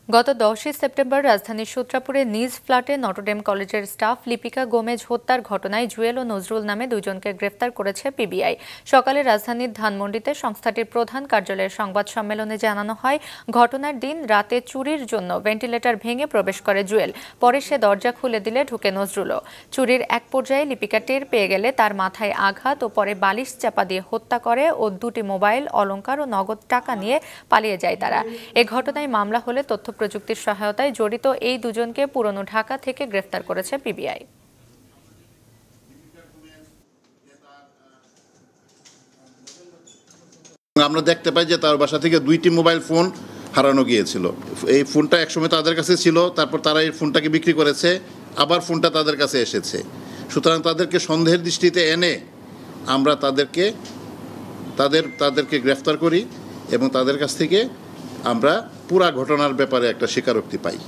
গত 10 সেপ্টেম্বর রাজধানীর সূত্রাপুরে নিজ ফ্ল্যাটে নটরডেম কলেজের স্টাফ লিপিকা গোমেজ হত্যার ঘটনায় জুয়েল ও নজরুল নামে দুজনকে গ্রেফতার করেছে পিবিআই। সকালে রাজধানীর ধানমন্ডিতে সংস্থাটির প্রধান কার্যালয়ের সংবাদ সম্মেলনে জানানো হয়, ঘটনার দিন রাতে চুরির জন্য ভেন্টিলেটর ভেঙে প্রবেশ করে জুয়েল। পরে সে দরজা খুলে দিলে ঢুকে নজরুলও। চুরির এক পর্যায়ে লিপিকা টের পেয়ে গেলে তার মাথায় আঘাত ও পরে বালিশ চাপা দিয়ে হত্যা করে ও দুটি মোবাইল, অলংকার ও নগদ টাকা নিয়ে পালিয়ে যায় তারা। এ ঘটনায় মামলা হলে তথ্য প্রযুক্তির সহায়তায় জড়িত এই দুজনকে পুরনো ঢাকা থেকে গ্রেফতার করেছে পিবিআই। আমরা দেখতে পাই যে তার বাসা থেকে 2টি মোবাইল ফোন হারানো গিয়েছিল। এই ফোনটা একসময় তাদের কাছে ছিল, তারপর তারা এই ফোনটাকে বিক্রি করেছে, আবার ফোনটা তাদের কাছে এসেছে। সুতরাং তাদেরকে সন্দেহের দৃষ্টিতে এনে আমরা তাদেরকে গ্রেফতার করি এবং তাদের কাছ থেকে আমরা পুরা ঘটনার ব্যাপারে একটা স্বীকারোক্তি পাই।